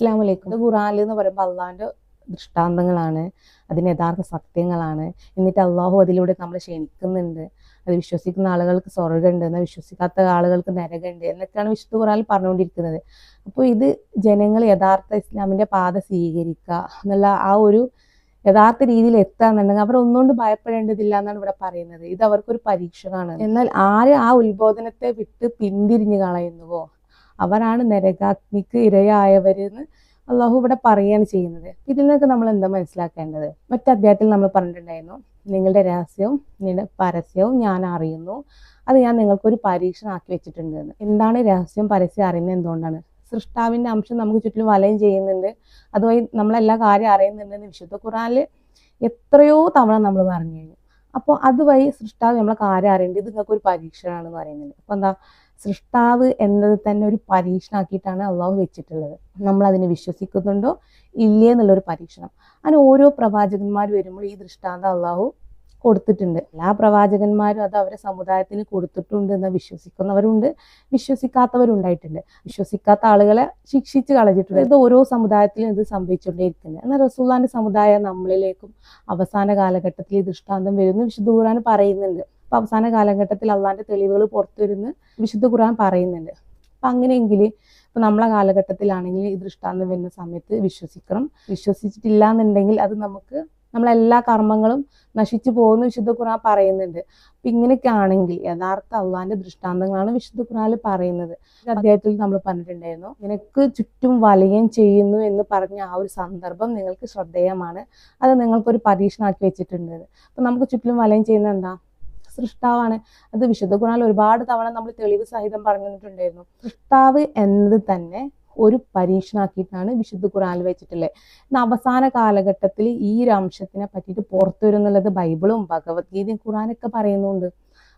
അസ്സലാമു അലൈക്കും. ഖുർആനിൽ എന്ന് പറയുമ്പോൾ അള്ളാഹിന്റെ ദൃഷ്ടാന്തങ്ങളാണ്, അതിന് യഥാർത്ഥ സത്യങ്ങളാണ്. എന്നിട്ട് അള്ളാഹു അതിലൂടെ നമ്മൾ ക്ഷണിക്കുന്നുണ്ട്. അത് വിശ്വസിക്കുന്ന ആളുകൾക്ക് സ്വർഗ്ഗമുണ്ട്, എന്നാൽ വിശ്വസിക്കാത്ത ആളുകൾക്ക് നരകമുണ്ട് എന്നൊക്കെയാണ് വിശുദ്ധ ഖുർആനിൽ പറഞ്ഞുകൊണ്ടിരിക്കുന്നത്. അപ്പോൾ ഇത് ജനങ്ങൾ യഥാർത്ഥ ഇസ്ലാമിന്റെ പാത സ്വീകരിക്കുക എന്നുള്ള ആ ഒരു യഥാർത്ഥ രീതിയിൽ എത്താന്നുണ്ടെങ്കിൽ അവർ ഒന്നുകൊണ്ട് ഭയപ്പെടേണ്ടതില്ല എന്നാണ് ഇവിടെ പറയുന്നത്. ഇത് അവർക്കൊരു പരീക്ഷണമാണ്. എന്നാൽ ആര് ആ ഉത്ബോധനത്തെ വിട്ട് പിന്തിരിഞ്ഞു കളയുന്നുവോ അവരാണ് നരകാഗ്നിക്ക് ഇരയായവരെന്ന് അള്ളാഹു ഇവിടെ പറയുകയാണ് ചെയ്യുന്നത്. ഇതിൽ നിന്നൊക്കെ നമ്മൾ എന്താ മനസ്സിലാക്കേണ്ടത്? മറ്റധ്യായത്തിൽ നമ്മൾ പറഞ്ഞിട്ടുണ്ടായിരുന്നു, നിങ്ങളുടെ രഹസ്യവും നിങ്ങളുടെ പരസ്യവും ഞാൻ അറിയുന്നു, അത് ഞാൻ നിങ്ങൾക്കൊരു പരീക്ഷണമാക്കി വെച്ചിട്ടുണ്ട് എന്ന്. എന്താണ് രഹസ്യം പരസ്യം അറിയുന്നത്? എന്തുകൊണ്ടാണ്? സൃഷ്ടാവിന്റെ അംശം നമുക്ക് ചുറ്റിലും വലയം ചെയ്യുന്നുണ്ട്, അതുവഴി നമ്മളെല്ലാ കാര്യം അറിയുന്നുണ്ടെന്ന് വിശുദ്ധ ഖുർആനിൽ എത്രയോ തവണ നമ്മൾ പറഞ്ഞു കഴിഞ്ഞു. അപ്പോൾ അതുവഴി സൃഷ്ടാവ് നമ്മളെ കാര്യം അറിയേണ്ടത് നിങ്ങൾക്ക് ഒരു പരീക്ഷണമാണെന്ന് പറയുന്നുണ്ട്. അപ്പോൾ എന്താ, സൃഷ്ടാവ് എന്നത് തന്നെ ഒരു പരീക്ഷണമാക്കിയിട്ടാണ് അള്ളാഹു വെച്ചിട്ടുള്ളത്. നമ്മൾ അതിനെ വിശ്വസിക്കുന്നുണ്ടോ ഇല്ലേ എന്നുള്ളൊരു പരീക്ഷണം. അങ്ങനെ ഓരോ പ്രവാചകന്മാർ വരുമ്പോൾ ഈ ദൃഷ്ടാന്തം അള്ളാഹു കൊടുത്തിട്ടുണ്ട്. എല്ലാ പ്രവാചകന്മാരും അത് അവരുടെ സമുദായത്തിന് കൊടുത്തിട്ടുണ്ട് എന്ന് വിശ്വസിക്കുന്നവരുണ്ട്, വിശ്വസിക്കാത്തവരുണ്ടായിട്ടുണ്ട്. വിശ്വസിക്കാത്ത ആളുകളെ ശിക്ഷിച്ച് കളഞ്ഞിട്ടുണ്ട്. ഇത് ഓരോ സമുദായത്തിലും ഇത് സംഭവിച്ചുകൊണ്ടേയിരിക്കുന്നത്. എന്നാൽ റസൂലുള്ളാഹിന്റെ സമുദായം നമ്മളിലേക്കും അവസാന കാലഘട്ടത്തിൽ ഈ ദൃഷ്ടാന്തം വരുന്നു വിശുദ്ധ ഖുർആൻ പറയുന്നുണ്ട്. അപ്പൊ അവസാന കാലഘട്ടത്തിൽ അള്ളാഹിന്റെ തെളിവുകൾ പുറത്തു വരുന്ന വിശുദ്ധ ഖുർആൻ പറയുന്നുണ്ട്. അപ്പൊ അങ്ങനെയെങ്കിൽ ഇപ്പൊ നമ്മളെ കാലഘട്ടത്തിലാണെങ്കിൽ ഈ ദൃഷ്ടാന്തം വരുന്ന സമയത്ത് വിശ്വസിക്കണം. വിശ്വസിച്ചിട്ടില്ല എന്നുണ്ടെങ്കിൽ അത് നമ്മളെല്ലാ കർമ്മങ്ങളും നശിച്ചു പോകുന്ന വിശുദ്ധ ഖുർആൻ പറയുന്നുണ്ട്. അപ്പൊ ഇങ്ങനെയൊക്കെ ആണെങ്കിൽ യഥാർത്ഥ അള്ളാഹിന്റെ ദൃഷ്ടാന്തങ്ങളാണ് വിശുദ്ധ ഖുർആനിൽ പറയുന്നത്. അധ്യായത്തിൽ നമ്മൾ പറഞ്ഞിട്ടുണ്ടായിരുന്നു, നിനക്ക് ചുറ്റും വലയം ചെയ്യുന്നു എന്ന് പറഞ്ഞ ആ ഒരു സന്ദർഭം നിങ്ങൾക്ക് ശ്രദ്ധേയമാണ്, അത് നിങ്ങൾക്കൊരു പരീക്ഷണമാക്കി വെച്ചിട്ടുണ്ട്. അപ്പൊ നമുക്ക് ചുറ്റിലും വലയം ചെയ്യുന്നത് എന്താ? സൃഷ്ടാവാണ്. അത് വിശുദ്ധ ഖുർആനിൽ ഒരുപാട് തവണ നമ്മൾ തെളിവ് സഹിതം പറഞ്ഞിട്ടുണ്ടായിരുന്നു. സൃഷ്ടാവ് എന്നത് തന്നെ ഒരു പരീക്ഷണമാക്കിയിട്ടാണ് വിശുദ്ധ ഖുർആനിൽ വെച്ചിട്ടുള്ളത്. എന്നാൽ അവസാന കാലഘട്ടത്തിൽ ഈ ഒരു അംശത്തിനെ പറ്റിയിട്ട് പുറത്തു വരും എന്നുള്ളത് ബൈബിളും ഭഗവത്ഗീതയും ഖുർആനൊക്കെ പറയുന്നുണ്ട്.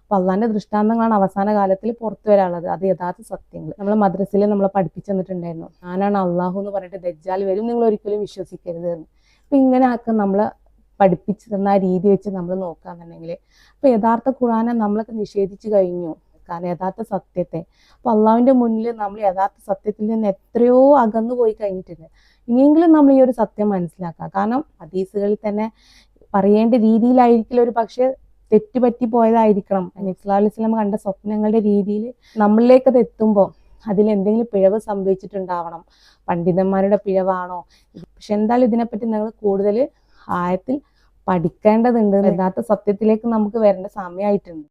അപ്പൊ അള്ളാഹിന്റെ ദൃഷ്ടാന്തങ്ങളാണ് അവസാന കാലത്തിൽ പുറത്തു വരാനുള്ളത്, അത് യഥാർത്ഥ സത്യങ്ങൾ. നമ്മൾ മദ്രസയിൽ നമ്മളെ പഠിപ്പിച്ചു തന്നിട്ടുണ്ടായിരുന്നു, ഞാനാണ് അള്ളാഹു എന്ന് പറഞ്ഞിട്ട് ദജ്ജാൽ വരും, നിങ്ങൾ ഒരിക്കലും വിശ്വസിക്കരുത് എന്ന്. അപ്പൊ ഇങ്ങനെ ആക്കാൻ നമ്മളെ പഠിപ്പിച്ചു തന്ന ആ രീതി വെച്ച് നമ്മൾ നോക്കാന്നുണ്ടെങ്കിൽ അപ്പൊ യഥാർത്ഥ ഖുർആനെ നമ്മളൊക്കെ നിഷേധിച്ചു കഴിഞ്ഞു. കാരണം യഥാർത്ഥ സത്യത്തെ, അപ്പൊ അള്ളാഹുവിന്റെ മുന്നിൽ നമ്മൾ യഥാർത്ഥ സത്യത്തിൽ നിന്ന് എത്രയോ അകന്നു പോയി കഴിഞ്ഞിട്ടുണ്ട്. ഇനിയെങ്കിലും നമ്മൾ ഈ ഒരു സത്യം മനസ്സിലാക്കുക. കാരണം ഹദീസുകളിൽ തന്നെ പറയേണ്ട രീതിയിലായിരിക്കില്ല ഒരു പക്ഷെ തെറ്റുപറ്റി പോയതായിരിക്കണം. നബി സല്ലല്ലാഹു അലൈഹി വസല്ലം കണ്ട സ്വപ്നങ്ങളുടെ രീതിയിൽ നമ്മളിലേക്ക് അത് എത്തുമ്പോൾ അതിൽ എന്തെങ്കിലും പിഴവ് സംഭവിച്ചിട്ടുണ്ടാവണം. പണ്ഡിതന്മാരുടെ പിഴവാണോ? പക്ഷെ എന്തായാലും ഇതിനെപ്പറ്റി നിങ്ങൾ കൂടുതൽ ആഴത്തിൽ പഠിക്കേണ്ടതുണ്ട്. യഥാർത്ഥ സത്യത്തിലേക്ക് നമുക്ക് വരേണ്ട സമയമായിട്ടുണ്ട്.